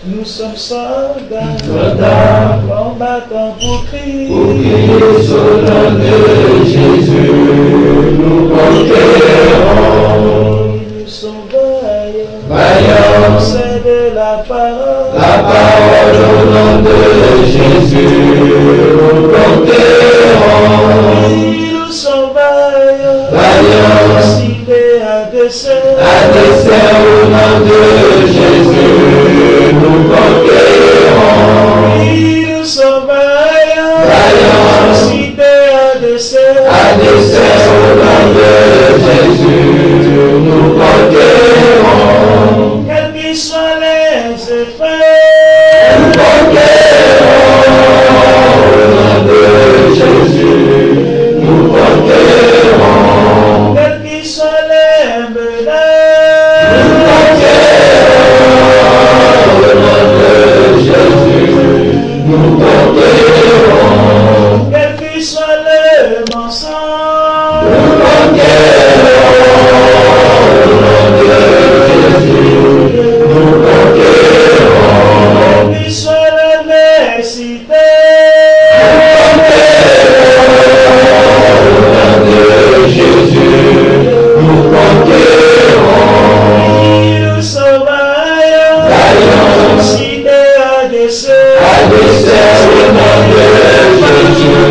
Nous sommes soldats, combattants pour crier. Pour crier sur le nom de Jésus, nous conquérons. Nous sommes vaillants, Vaillants, c'est de la parole. La parole au nom de Jésus, nous conquérons. Nous sommes vaillants, Vaillants, cités à dessein. à dessein au nom de Jésus, nous conquérons. Nous sommes vaillants, Vaillants, cités à dessein. à dessein au nom de Jésus, nous conquérons. Quels qu'ils soient les effets, Nous conquérons au nom de Jésus, nous conquérons. quels qu'ils soient les menaces, Nous conquérons au nom de Jésus, nous conquérons. quels qu'ils soient les mensonges, Nous conquérons au nom de Jésus, nous conquérons. quels qu'ils soient l'adversité, Jésus, nous conquérons. nous sommes vaillants, Vaillants, cités à dessein. à dessein au nom de Jésus,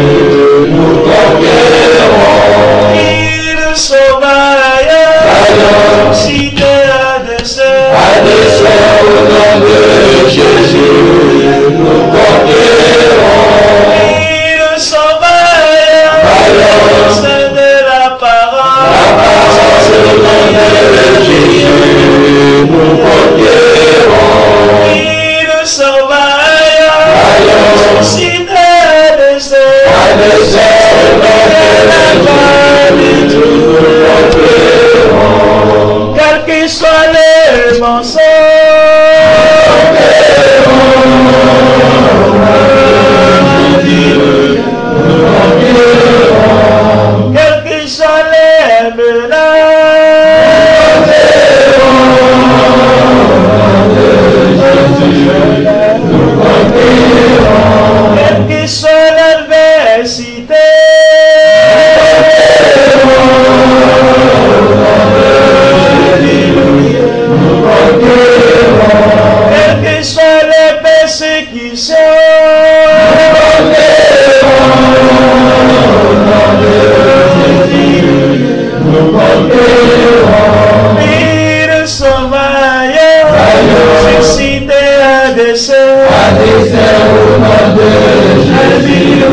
nous conquérons. Nous sommes vaillants, Vaillants, cités à dessein. à dessein au nom de Jésus, nous conquérons. Nous sommes vaillants, Vaillants, c'est de la la parole. parole au nom de Jésus, nous conquérons. Nous sommes vaillants, Vaillants, cités à dessein. à dessein au nom de Jésus, nous conquérons. Quels qu'ils soient les mensonges, quels qu'ils soient les menaces, quels qu'ils soient l'adversité, quelles que soient les persécutions, nous sommes vaillants, suscités à dessein. À dessein au nom de Jésus,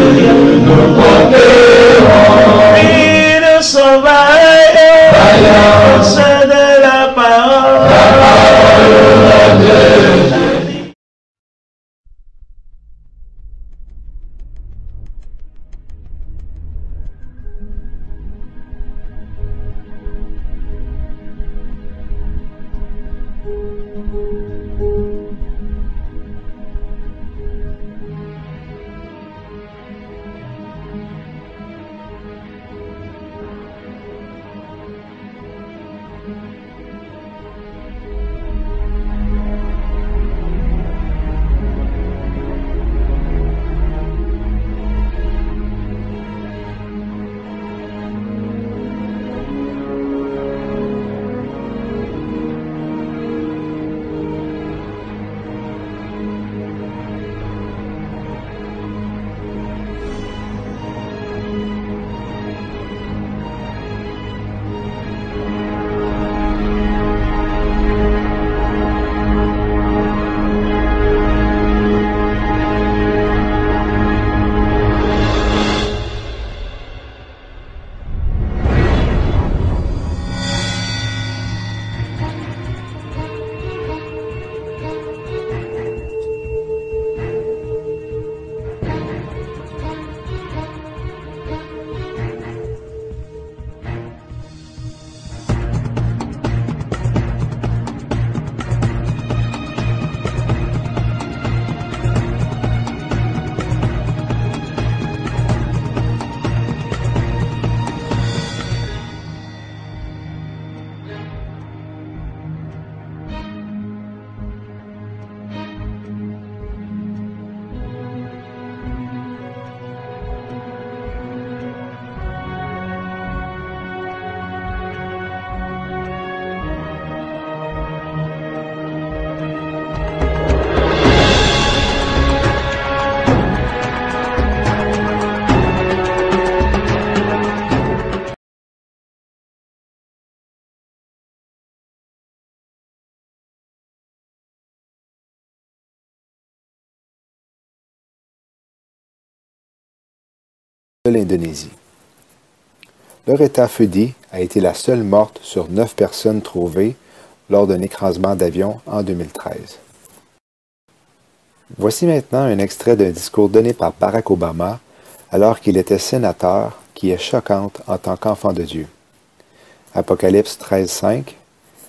nous conquérons. Nous sommes vaillants, Vaillants, c'est de la parole. la parole au nom de Jésus. de l'Indonésie. Loretta Fudi a été la seule morte sur 9 personnes trouvées lors d'un écrasement d'avion en 2013. Voici maintenant un extrait d'un discours donné par Barack Obama alors qu'il était sénateur qui est choquante en tant qu'enfant de Dieu. Apocalypse 13:5,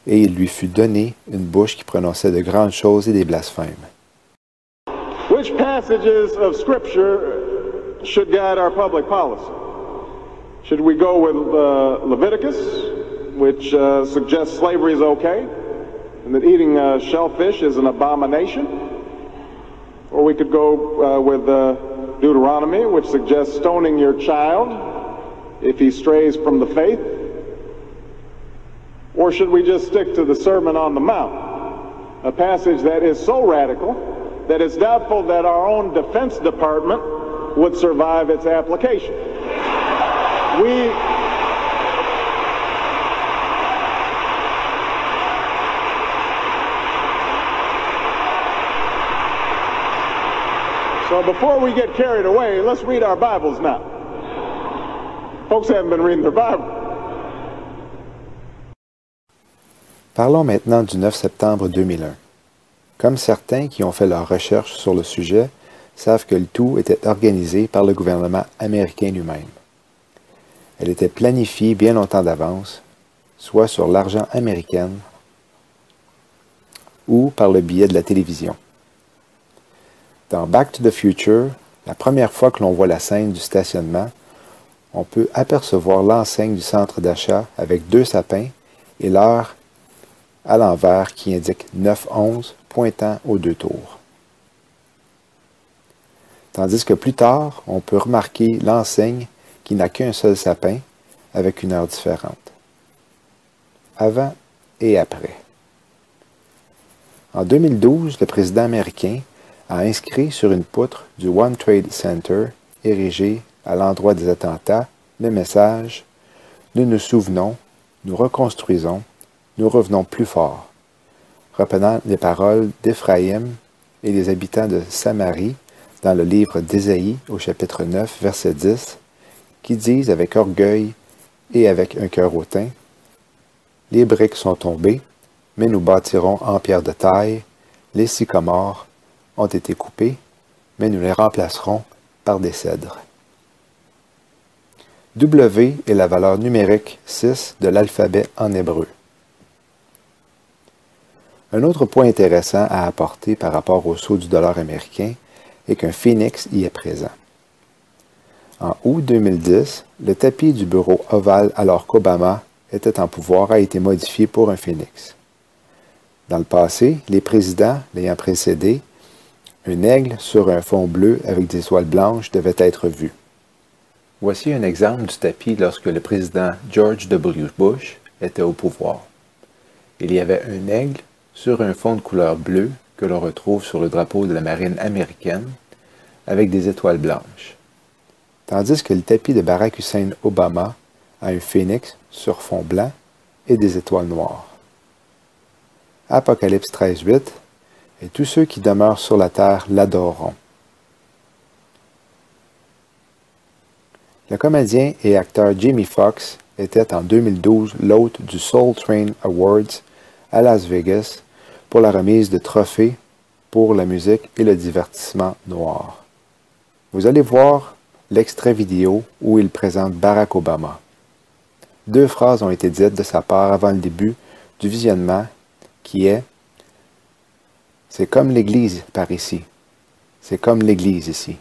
et il lui fut donné une bouche qui prononçait de grandes choses et des blasphèmes. Which passages of Scripture should guide our public policy? Should we go with Leviticus, which suggests slavery is okay, and that eating shellfish is an abomination? Or we could go with Deuteronomy, which suggests stoning your child if he strays from the faith? Or should we just stick to the Sermon on the Mount, a passage that is so radical that it's doubtful that our own Defense Department would survive its application? So before we get carried away, let's read our Bibles now. Folks haven't been reading their Bible. Parlons maintenant du 9 septembre 2001. Comme certains qui ont fait leurs recherches sur le sujet savent que le tout était organisé par le gouvernement américain lui-même. Elle était planifiée bien longtemps d'avance, soit sur l'argent américain ou par le biais de la télévision. Dans Back to the Future, la première fois que l'on voit la scène du stationnement, on peut apercevoir l'enseigne du centre d'achat avec 2 sapins et l'heure à l'envers qui indique 9:11 pointant aux 2 tours. Tandis que plus tard, on peut remarquer l'enseigne qui n'a qu'un seul sapin avec une heure différente. Avant et après. En 2012, le président américain a inscrit sur une poutre du One Trade Center, érigé à l'endroit des attentats, le message « Nous nous souvenons, nous reconstruisons, nous revenons plus forts », reprenant les paroles d'Éphraïm et des habitants de Samarie dans le livre d'Ésaïe au chapitre 9, verset 10, qui disent avec orgueil et avec un cœur hautain, « Les briques sont tombées, mais nous bâtirons en pierre de taille, les sycomores ont été coupés, mais nous les remplacerons par des cèdres. » W est la valeur numérique 6 de l'alphabet en hébreu. Un autre point intéressant à apporter par rapport au saut du dollar américain est qu'un phénix y est présent. En août 2010, le tapis du bureau ovale alors qu'Obama était en pouvoir a été modifié pour un phénix. Dans le passé, les présidents l'ayant précédé, un aigle sur un fond bleu avec des étoiles blanches devait être vu. Voici un exemple du tapis lorsque le président George W. Bush était au pouvoir. Il y avait un aigle sur un fond de couleur bleue que l'on retrouve sur le drapeau de la marine américaine avec des étoiles blanches. Tandis que le tapis de Barack Hussein Obama a un phénix sur fond blanc et des étoiles noires. Apocalypse 13:8, et tous ceux qui demeurent sur la terre l'adoreront. Le comédien et acteur Jamie Foxx était en 2012 l'hôte du Soul Train Awards à Las Vegas pour la remise de trophées pour la musique et le divertissement noir. Vous allez voir l'extrait vidéo où il présente Barack Obama. 2 phrases ont été dites de sa part avant le début du visionnement qui est « C'est comme l'Église par ici. C'est comme l'Église ici. »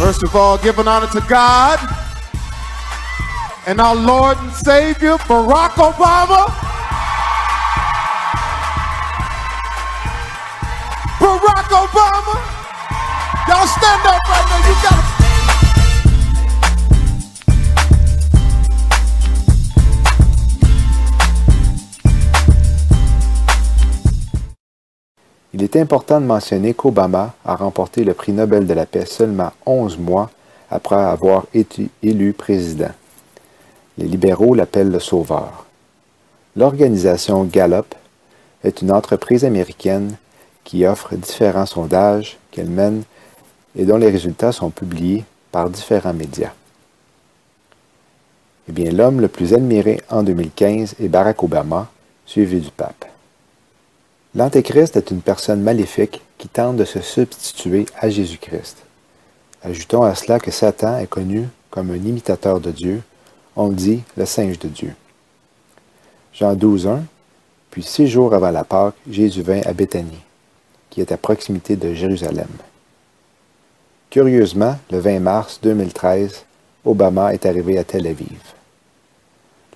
First of all, giving honor to God and our Lord and Savior, Barack Obama. Barack Obama. Y'all stand up right now. You got to. Il est important de mentionner qu'Obama a remporté le prix Nobel de la paix seulement 11 mois après avoir été élu président. Les libéraux l'appellent le sauveur. L'organisation Gallup est une entreprise américaine qui offre différents sondages qu'elle mène et dont les résultats sont publiés par différents médias. Eh bien, l'homme le plus admiré en 2015 est Barack Obama, suivi du pape. L'Antéchrist est une personne maléfique qui tente de se substituer à Jésus-Christ. Ajoutons à cela que Satan est connu comme un imitateur de Dieu, on le dit le singe de Dieu. Jean 12:1, puis 6 jours avant la Pâque, Jésus vint à Béthanie, qui est à proximité de Jérusalem. Curieusement, le 20 mars 2013, Obama est arrivé à Tel Aviv.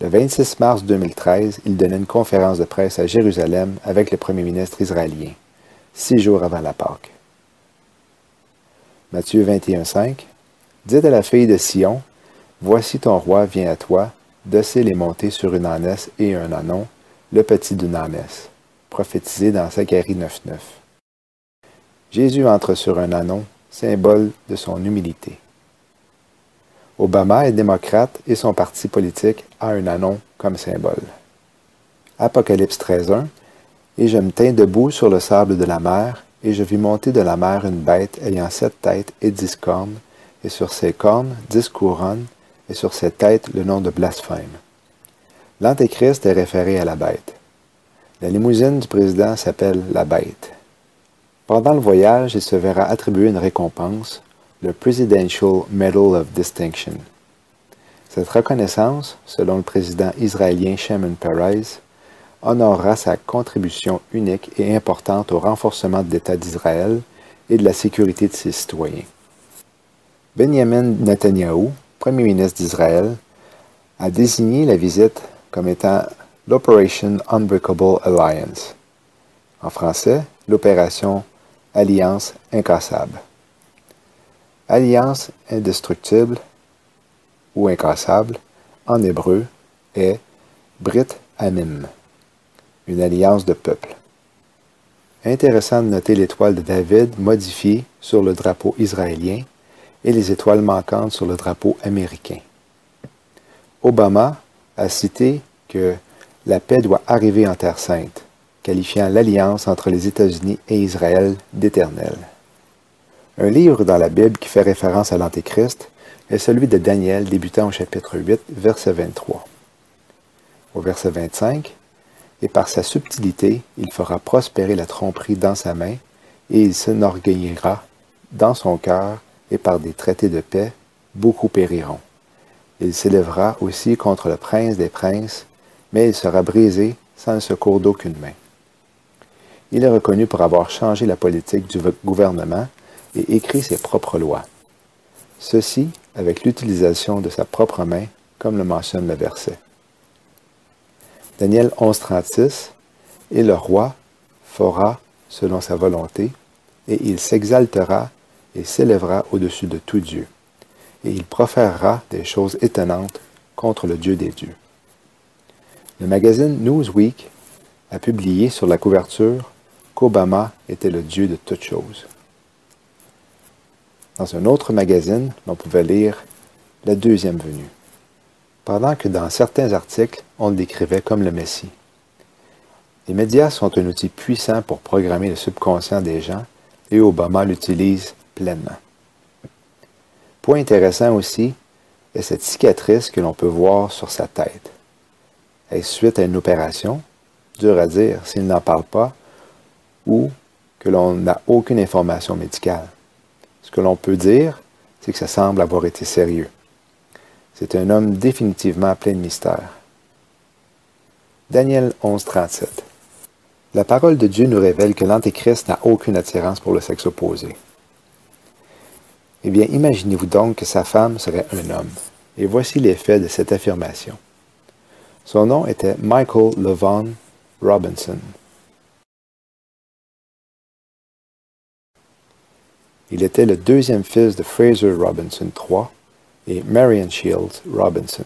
Le 26 mars 2013, il donnait une conférence de presse à Jérusalem avec le premier ministre israélien, 6 jours avant la Pâque. Matthieu 21:5, dites à la fille de Sion, voici ton roi vient à toi, docile et monté sur une ânesse et un ânon, le petit d'une ânesse, prophétisé dans Zacharie 9:9. Jésus entre sur un ânon, symbole de son humilité. Obama est démocrate et son parti politique a un ânon comme symbole. Apocalypse 13:1, et je me tins debout sur le sable de la mer, et je vis monter de la mer une bête ayant 7 têtes et 10 cornes, et sur ses cornes 10 couronnes, et sur ses têtes le nom de blasphème. L'Antéchrist est référé à la bête. La limousine du président s'appelle la bête. Pendant le voyage, il se verra attribuer une récompense, le Presidential Medal of Distinction. Cette reconnaissance, selon le président israélien Shimon Peres, honorera sa contribution unique et importante au renforcement de l'État d'Israël et de la sécurité de ses citoyens. Benjamin Netanyahu, premier ministre d'Israël, a désigné la visite comme étant l'Operation Unbreakable Alliance. En français, l'opération Alliance incassable. Alliance indestructible ou incassable, en hébreu, est Brit Amim, une alliance de peuples. Intéressant de noter l'étoile de David modifiée sur le drapeau israélien et les étoiles manquantes sur le drapeau américain. Obama a cité que la paix doit arriver en Terre sainte, qualifiant l'alliance entre les États-Unis et Israël d'éternelle. Un livre dans la Bible qui fait référence à l'Antéchrist est celui de Daniel, débutant au chapitre 8, verset 23. Au verset 25, « Et par sa subtilité, il fera prospérer la tromperie dans sa main, et il s'enorgueillira dans son cœur, et par des traités de paix, beaucoup périront. Il s'élèvera aussi contre le prince des princes, mais il sera brisé sans le secours d'aucune main. » Il est reconnu pour avoir changé la politique du gouvernement et écrit ses propres lois. Ceci avec l'utilisation de sa propre main, comme le mentionne le verset. Daniel 11:36, « Et le roi fera selon sa volonté, et il s'exaltera et s'élèvera au-dessus de tout Dieu, et il proférera des choses étonnantes contre le Dieu des dieux. » Le magazine Newsweek a publié sur la couverture qu'Obama était le Dieu de toutes choses. Dans un autre magazine, l'on pouvait lire « La deuxième venue », pendant que dans certains articles, on le décrivait comme le Messie. Les médias sont un outil puissant pour programmer le subconscient des gens et Obama l'utilise pleinement. Point intéressant aussi est cette cicatrice que l'on peut voir sur sa tête. Est-ce suite à une opération? Dur à dire s'il n'en parle pas ou que l'on n'a aucune information médicale. Ce que l'on peut dire, c'est que ça semble avoir été sérieux. C'est un homme définitivement plein de mystères. Daniel 11:37. La parole de Dieu nous révèle que l'Antéchrist n'a aucune attirance pour le sexe opposé. Eh bien, imaginez-vous donc que sa femme serait un homme. Et voici l'effet de cette affirmation. Son nom était Michael LaVaughn Robinson. Il était le deuxième fils de Fraser Robinson III et Marion Shields Robinson.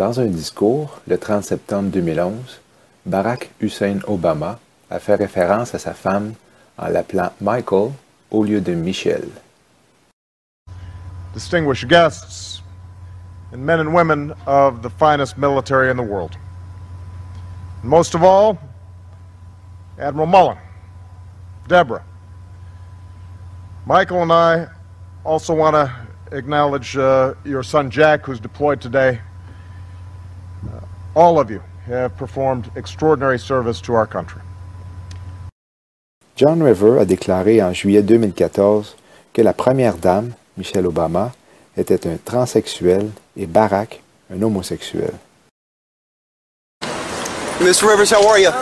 Dans un discours, le 30 septembre 2011, Barack Hussein Obama a fait référence à sa femme en l'appelant Michael au lieu de Michelle. Distinguished guests, and men and women of the finest military in the world. And most of all, Admiral Mullen, Deborah. Michael and I also want to acknowledge your son Jack, who's deployed today. All of you have performed extraordinary service to our country. John River a déclaré en juillet 2014 que la première dame, Michelle Obama, était un transsexuel et Barack un homosexuel. Ms. Rivers, how are you?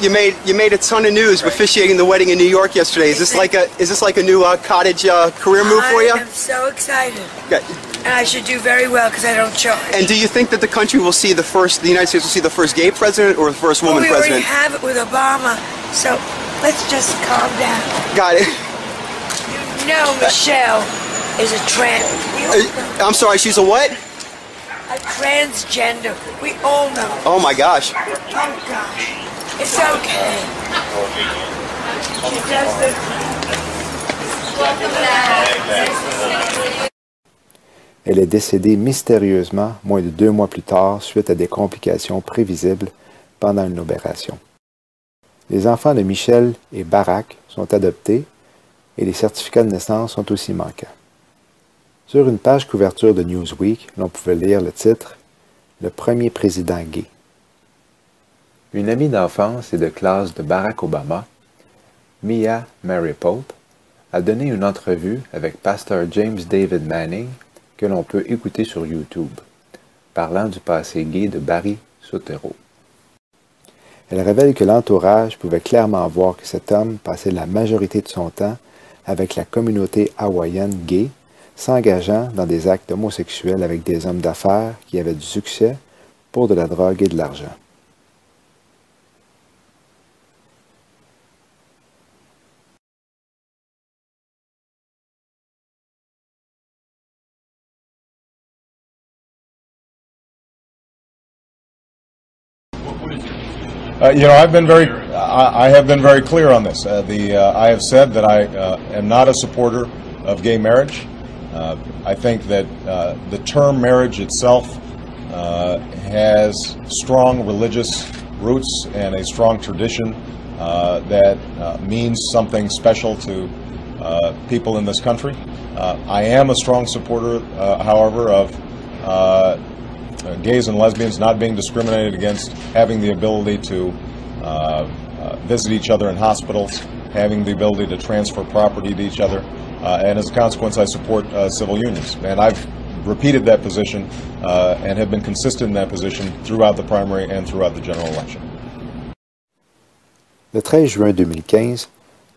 You made a ton of news officiating the wedding in New York yesterday. Is this like a new cottage career move for you? I am so excited. Okay. And I should do very well because I don't charge. And do you think that the country will see the United States will see the first gay president or the first woman we president? already have it with Obama, so let's just calm down. Got it. You know Michelle is a I'm sorry, she's a what? a transgender. We all know. Oh my gosh. Oh gosh. It's okay. She does the... Elle est décédée mystérieusement moins de 2 mois plus tard suite à des complications prévisibles pendant une opération. Les enfants de Michelle et Barack sont adoptés et les certificats de naissance sont aussi manquants. Sur une page couverture de Newsweek, l'on pouvait lire le titre « Le premier président gay ». Une amie d'enfance et de classe de Barack Obama, Mia Mary Pope, a donné une entrevue avec pasteur James David Manning que l'on peut écouter sur YouTube, parlant du passé gay de Barry Soetoro. Elle révèle que l'entourage pouvait clairement voir que cet homme passait la majorité de son temps avec la communauté hawaïenne gay, s'engageant dans des actes homosexuels avec des hommes d'affaires qui avaient du succès pour de la drogue et de l'argent. I have been very clear on this. I have said that I am not a supporter of gay marriage. I think that the term marriage itself has strong religious roots and a strong tradition that means something special to people in this country. I am a strong supporter, however, of gays and lesbians not being discriminated against, having the ability to visit each other in hospitals, having the ability to transfer property to each other, and as a consequence I support civil unions. And I've repeated that position and have been consistent in that position throughout the primary and throughout the general election. Le 13 juin 2015,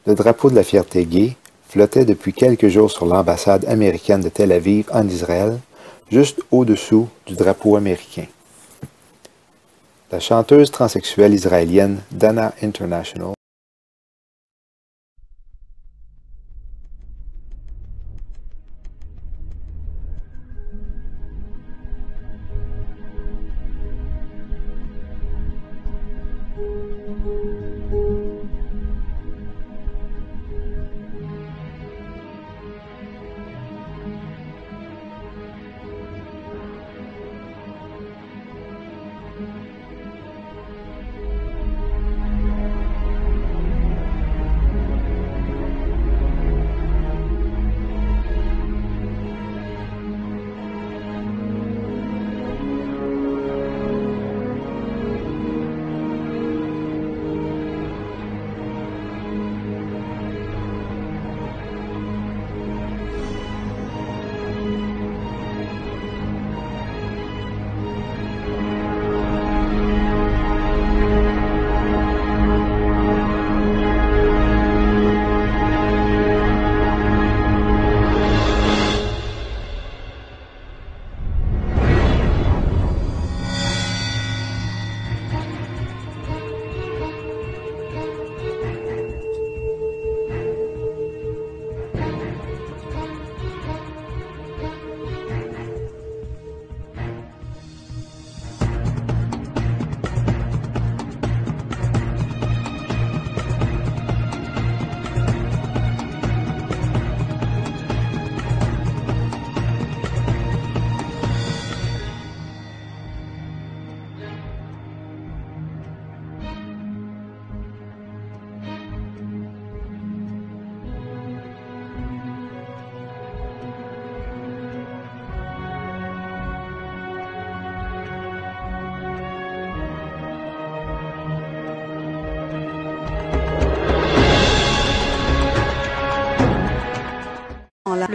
le drapeau de la fierté gay flottait depuis quelques jours sur l'ambassade américaine de Tel Aviv en Israël, juste au-dessous du drapeau américain. La chanteuse transsexuelle israélienne Dana International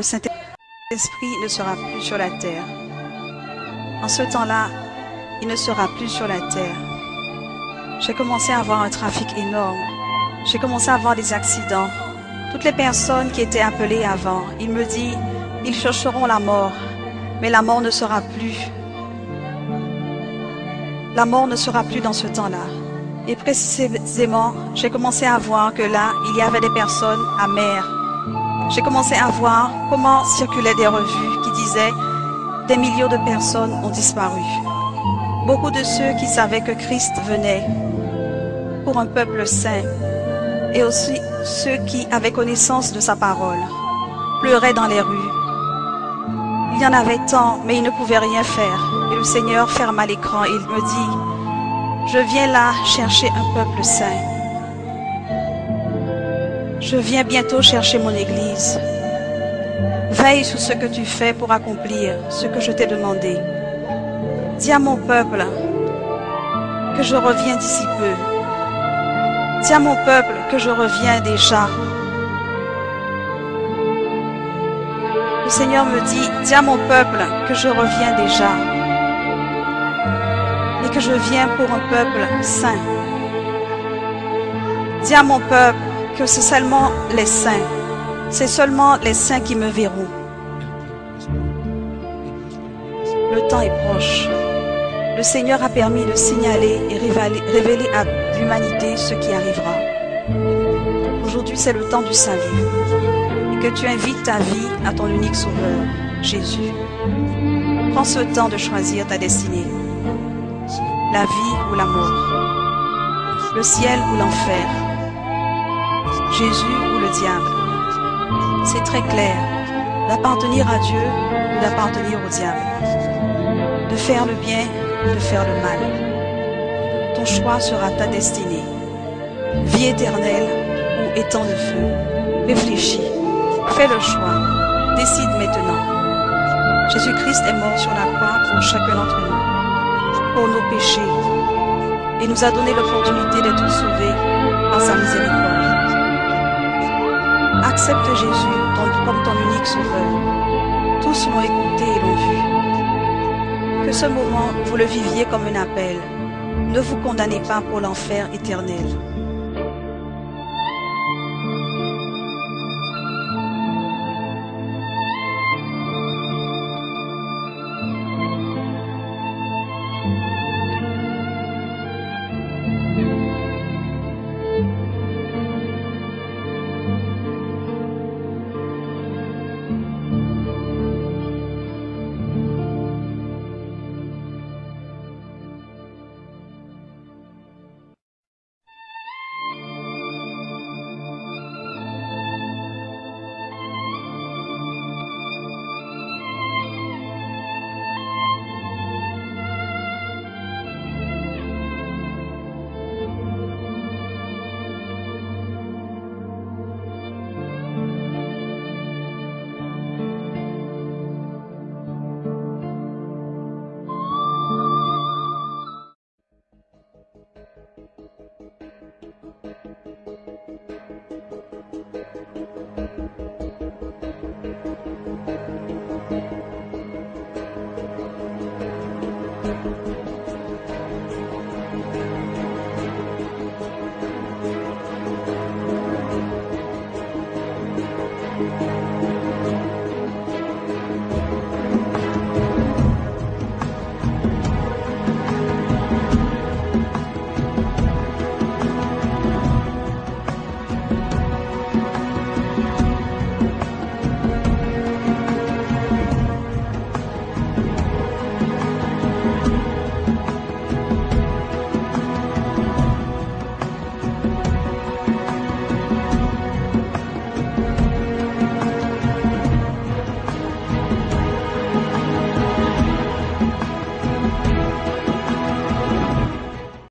le Saint-Esprit ne sera plus sur la terre. En ce temps-là, il ne sera plus sur la terre. J'ai commencé à avoir un trafic énorme. J'ai commencé à avoir des accidents. Toutes les personnes qui étaient appelées avant, il me dit, ils chercheront la mort, mais la mort ne sera plus. La mort ne sera plus dans ce temps-là. Et précisément, j'ai commencé à voir que là, il y avait des personnes amères. J'ai commencé à voir comment circulaient des revues qui disaient « Des millions de personnes ont disparu ». Beaucoup de ceux qui savaient que Christ venait pour un peuple saint et aussi ceux qui avaient connaissance de sa parole pleuraient dans les rues. Il y en avait tant, mais ils ne pouvaient rien faire. Et le Seigneur ferma l'écran et il me dit « Je viens là chercher un peuple saint. Je viens bientôt chercher mon Église. Veille sur ce que tu fais pour accomplir ce que je t'ai demandé. Dis à mon peuple que je reviens d'ici peu. Dis à mon peuple que je reviens déjà. » Le Seigneur me dit, dis à mon peuple que je reviens déjà. Et que je viens pour un peuple saint. Dis à mon peuple que c'est seulement les saints. C'est seulement les saints qui me verront. Le temps est proche. Le Seigneur a permis de signaler et révéler à l'humanité ce qui arrivera. Aujourd'hui, c'est le temps du salut. Et que tu invites ta vie à ton unique sauveur, Jésus. Prends ce temps de choisir ta destinée. La vie ou la mort. Le ciel ou l'enfer. Jésus ou le diable. C'est très clair. D'appartenir à Dieu ou d'appartenir au diable. De faire le bien ou de faire le mal. Ton choix sera ta destinée. Vie éternelle ou étang de feu. Réfléchis. Fais le choix. Décide maintenant. Jésus-Christ est mort sur la croix pour chacun d'entre nous, pour nos péchés, et nous a donné l'opportunité d'être sauvés par sa miséricorde. Accepte Jésus comme ton unique sauveur. Tous l'ont écouté et l'ont vu. Que ce moment, vous le viviez comme un appel. Ne vous condamnez pas pour l'enfer éternel.